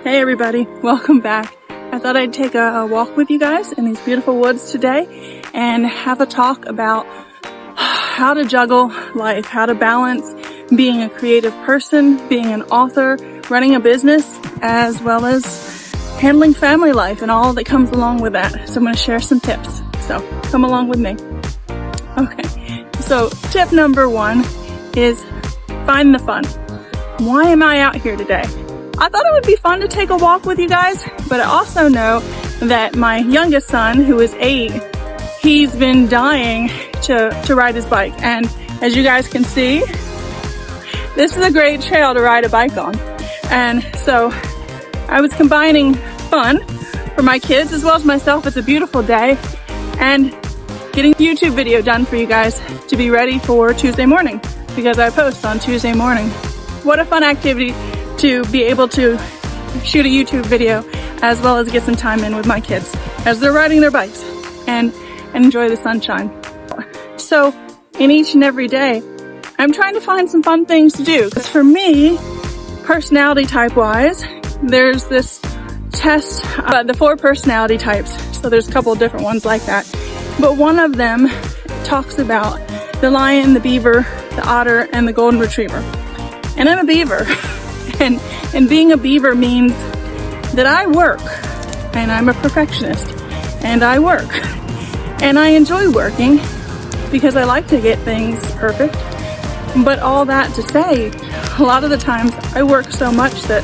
Hey everybody, welcome back. I thought I'd take a walk with you guys in these beautiful woods today and have a talk about how to juggle life, how to balance being a creative person, being an author, running a business, as well as handling family life and all that comes along with that. So I'm going to share some tips. So come along with me. Okay, so tip number 1 is find the fun. Why am I out here today? I thought it would be fun to take a walk with you guys, but I also know that my youngest son, who is 8, he's been dying to ride his bike. And as you guys can see, this is a great trail to ride a bike on. And so I was combining fun for my kids as well as myself. It's a beautiful day and getting a YouTube video done for you guys to be ready for Tuesday morning because I post on Tuesday morning. What a fun activity to be able to shoot a YouTube video as well as get some time in with my kids as they're riding their bikes and enjoy the sunshine. So in each and every day, I'm trying to find some fun things to do because for me, personality type wise, there's this test, the 4 personality types. So there's a couple of different ones like that. But one of them talks about the lion, the beaver, the otter, and the golden retriever. And I'm a beaver. And being a beaver means that I work, and I'm a perfectionist, and I work. And I enjoy working because I like to get things perfect. But all that to say, a lot of the times I work so much that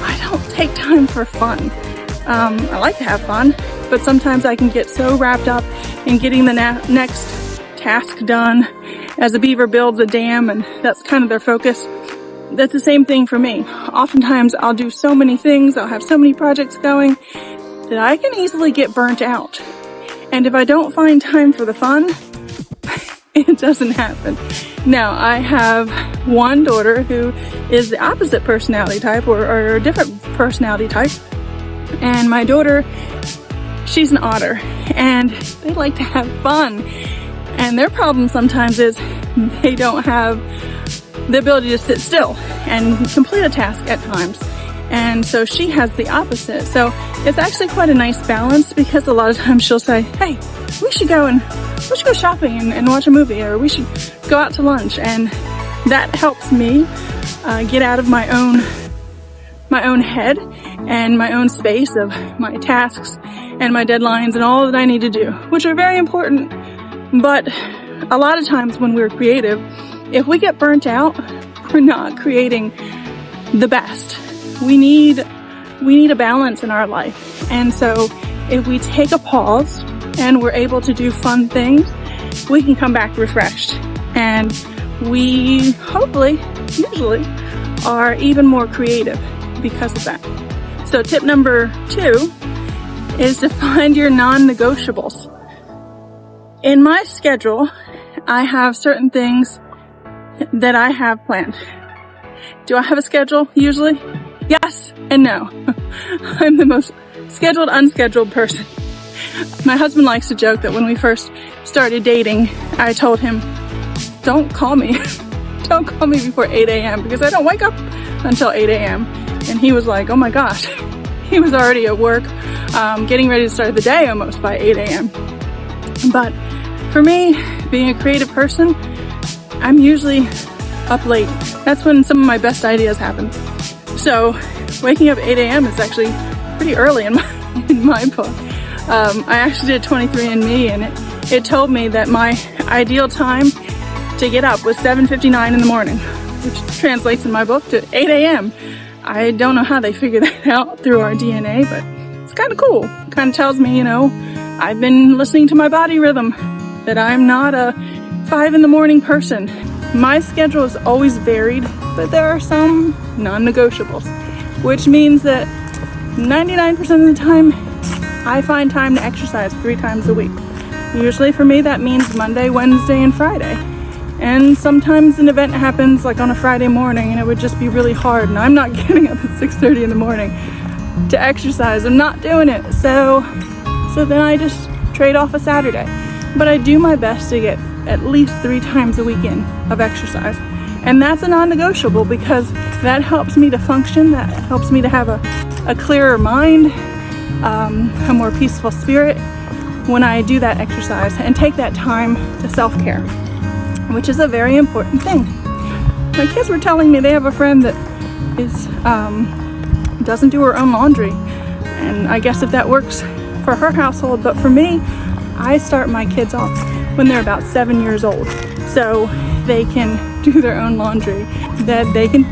I don't take time for fun. I like to have fun, but sometimes I can get so wrapped up in getting the next task done as a beaver builds a dam, and that's kind of their focus. That's the same thing for me. Oftentimes I'll do so many things, I'll have so many projects going that I can easily get burnt out. And if I don't find time for the fun, it doesn't happen. Now, I have one daughter who is the opposite personality type or a different personality type. And my daughter, she's an otter and they like to have fun. And their problem sometimes is they don't have the ability to sit still and complete a task at times. And so she has the opposite. So it's actually quite a nice balance because a lot of times she'll say, hey, we should go shopping and watch a movie, or we should go out to lunch. And that helps me get out of my own head and my own space of my tasks and my deadlines and all that I need to do, which are very important. But a lot of times when we're creative, if we get burnt out, we're not creating the best. We need a balance in our life. And so if we take a pause and we're able to do fun things, we can come back refreshed. And we hopefully, usually, are even more creative because of that. So tip number 2 is to find your non-negotiables. In my schedule, I have certain things that I have planned. Do I have a schedule usually? Yes and no. I'm the most scheduled, unscheduled person. My husband likes to joke that when we first started dating, I told him, don't call me. Don't call me before 8 a.m. because I don't wake up until 8 a.m. And he was like, oh my gosh. He was already at work, getting ready to start the day almost by 8 a.m. But for me, being a creative person, I'm usually up late. That's when some of my best ideas happen. So waking up 8 a.m. is actually pretty early in my book. I actually did 23andMe and it told me that my ideal time to get up was 7:59 in the morning, which translates in my book to 8 a.m. I don't know how they figured that out through our DNA, but it's kind of cool. It kind of tells me, you know, I've been listening to my body rhythm, that I'm not a 5 in the morning person. My schedule is always varied, but there are some non-negotiables, which means that 99% of the time, I find time to exercise 3 times a week. Usually for me, that means Monday, Wednesday, and Friday. And sometimes an event happens like on a Friday morning and it would just be really hard and I'm not getting up at 6:30 in the morning to exercise. I'm not doing it. So then I just trade off a Saturday. But I do my best to get at least 3 times a week in of exercise. And that's a non-negotiable because that helps me to function, that helps me to have a a clearer mind, a more peaceful spirit when I do that exercise and take that time to self-care, which is a very important thing. My kids were telling me they have a friend that is doesn't do her own laundry, and I guess if that works for her household, but for me, I start my kids off when they're about 7 years old, so they can do their own laundry, that they can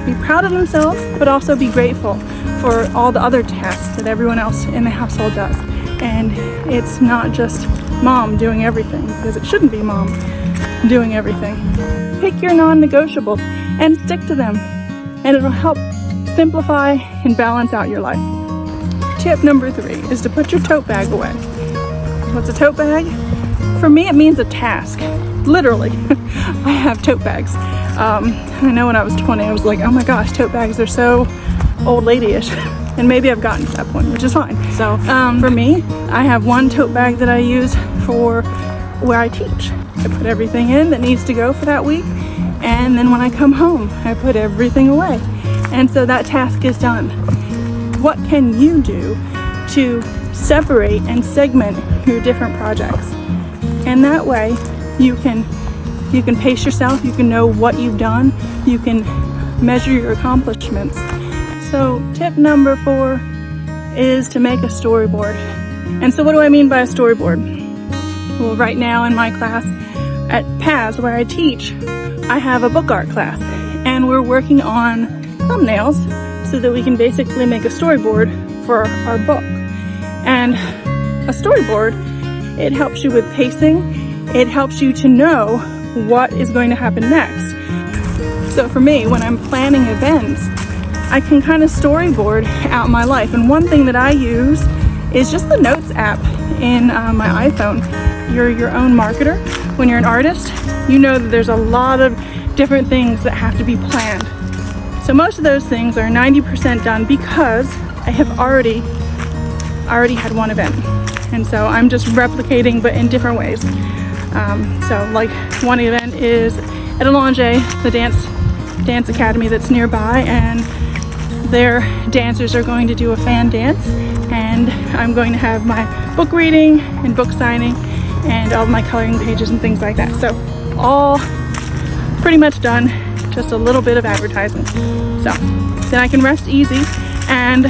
be proud of themselves, but also be grateful for all the other tasks that everyone else in the household does. And it's not just mom doing everything, because it shouldn't be mom doing everything. Pick your non-negotiables and stick to them, and it'll help simplify and balance out your life. Tip number 3 is to put your tote bag away. What's a tote bag? For me, it means a task. Literally, I have tote bags. I know when I was 20, I was like, oh my gosh, tote bags are so old lady-ish. And maybe I've gotten to that point, which is fine. So for me, I have one tote bag that I use for where I teach. I put everything in that needs to go for that week, and then when I come home, I put everything away. And so that task is done. What can you do to separate and segment your different projects? And that way you can pace yourself, you can know what you've done, you can measure your accomplishments. So tip number 4 is to make a storyboard. And so what do I mean by a storyboard? Well, right now in my class at PAZ, where I teach, I have a book art class, and we're working on thumbnails so that we can basically make a storyboard for our book. And a storyboard, it helps you with pacing, it helps you to know what is going to happen next. So for me, when I'm planning events, I can kind of storyboard out my life. And one thing that I use is just the Notes app in my iPhone. You're your own marketer. When you're an artist, you know that there's a lot of different things that have to be planned. So most of those things are 90% done because I have already had one event. And so I'm just replicating, but in different ways. So like one event is at 𝐓𝐡𝐢𝐬, the dance academy that's nearby, and their dancers are going to do a fan dance, and I'm going to have my book reading and book signing and all my coloring pages and things like that. So all pretty much done, just a little bit of advertising. So then I can rest easy, and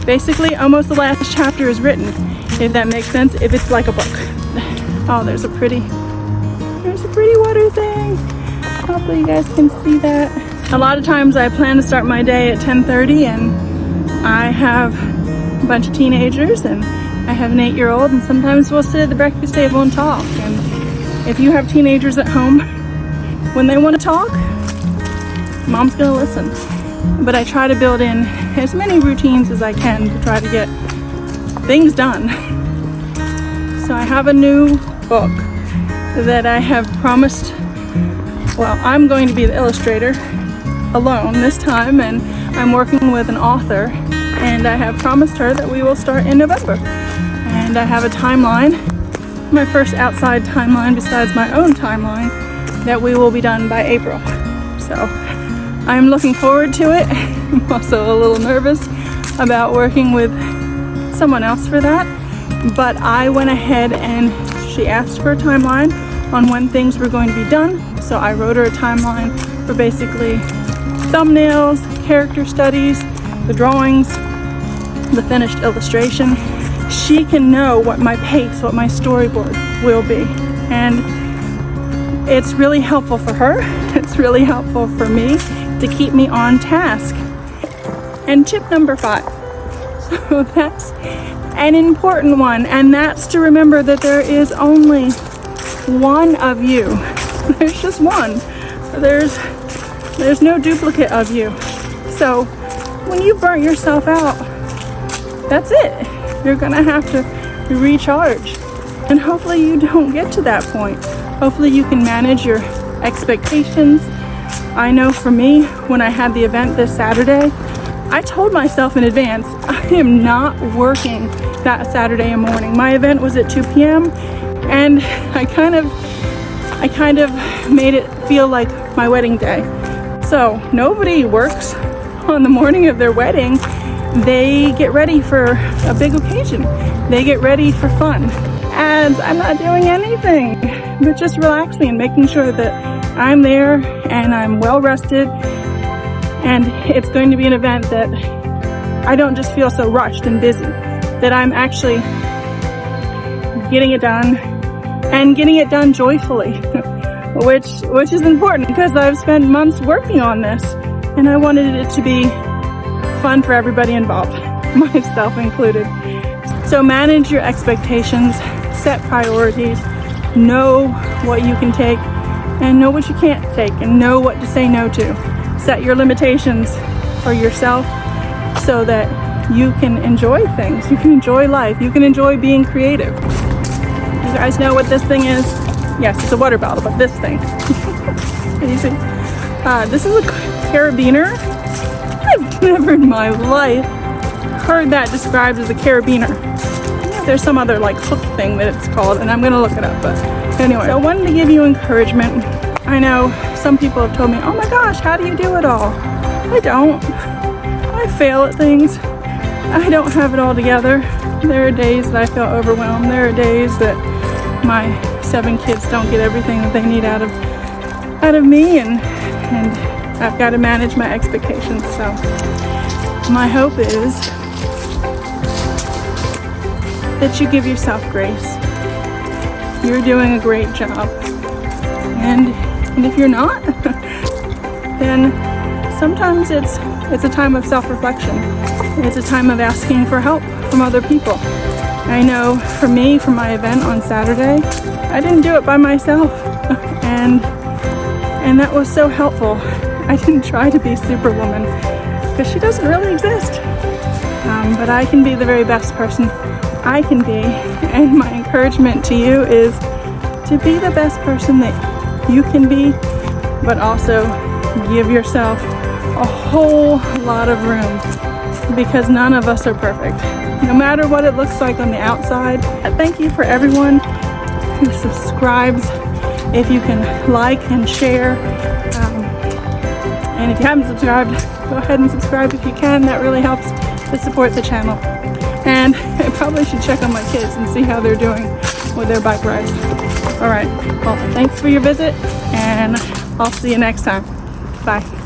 basically almost the last chapter is written, if that makes sense, if it's like a book. Oh, there's a pretty water thing. Hopefully you guys can see that. A lot of times I plan to start my day at 10:30, and I have a bunch of teenagers, and I have an 8-year-old, and sometimes we'll sit at the breakfast table and talk. And if you have teenagers at home, when they want to talk, mom's gonna listen. But I try to build in as many routines as I can to try to get things done. So I have a new book that I have promised. Well, I'm going to be the illustrator alone this time, and I'm working with an author, and I have promised her that we will start in November. And I have a timeline, my first outside timeline besides my own timeline, that we will be done by April. So I'm looking forward to it. I'm also a little nervous about working with someone else for that, but I went ahead and she asked for a timeline on when things were going to be done. So I wrote her a timeline for basically thumbnails, character studies, the drawings, the finished illustration. She can know what my pace, what my storyboard will be. And it's really helpful for her. It's really helpful for me to keep me on task. And tip number 5. So that's an important one, and that's to remember that there is only one of you. There's just one. There's no duplicate of you. So when you burnt yourself out, that's it. You're gonna have to recharge. And hopefully you don't get to that point. Hopefully you can manage your expectations. I know for me, when I had the event this Saturday, I told myself in advance, I am not working that Saturday morning. My event was at 2 p.m. and I kind of made it feel like my wedding day. So nobody works on the morning of their wedding, they get ready for a big occasion. They get ready for fun. And I'm not doing anything but just relaxing and making sure that I'm there and I'm well rested. And it's going to be an event that I don't just feel so rushed and busy, that I'm actually getting it done and getting it done joyfully, which is important because I've spent months working on this and I wanted it to be fun for everybody involved, myself included. So manage your expectations, set priorities, know what you can take and know what you can't take, and know what to say no to. Set your limitations for yourself so that you can enjoy things, you can enjoy life, you can enjoy being creative. You guys know what this thing is? Yes, it's a water bottle, but this thing. You see? This is a carabiner. I've never in my life heard that described as a carabiner. There's some other like hook thing that it's called, and I'm gonna look it up. But anyway, so I wanted to give you encouragement. I know some people have told me, oh my gosh, how do you do it all? I don't. I fail at things. I don't have it all together. There are days that I feel overwhelmed. There are days that my 7 kids don't get everything that they need out of me, and I've got to manage my expectations. So my hope is that you give yourself grace. You're doing a great job. And if you're not, then sometimes it's a time of self-reflection. It's a time of asking for help from other people. I know for me, for my event on Saturday, I didn't do it by myself. And that was so helpful. I didn't try to be Superwoman because she doesn't really exist. But I can be the very best person I can be. And my encouragement to you is to be the best person that you can be, but also give yourself a whole lot of room, because none of us are perfect, no matter what it looks like on the outside. Thank you for everyone who subscribes. If you can like and share, and if you haven't subscribed, go ahead and subscribe if you can. That really helps to support the channel. And I probably should check on my kids and see how they're doing with their bike rides. All right, well, thanks for your visit, and I'll see you next time. Bye.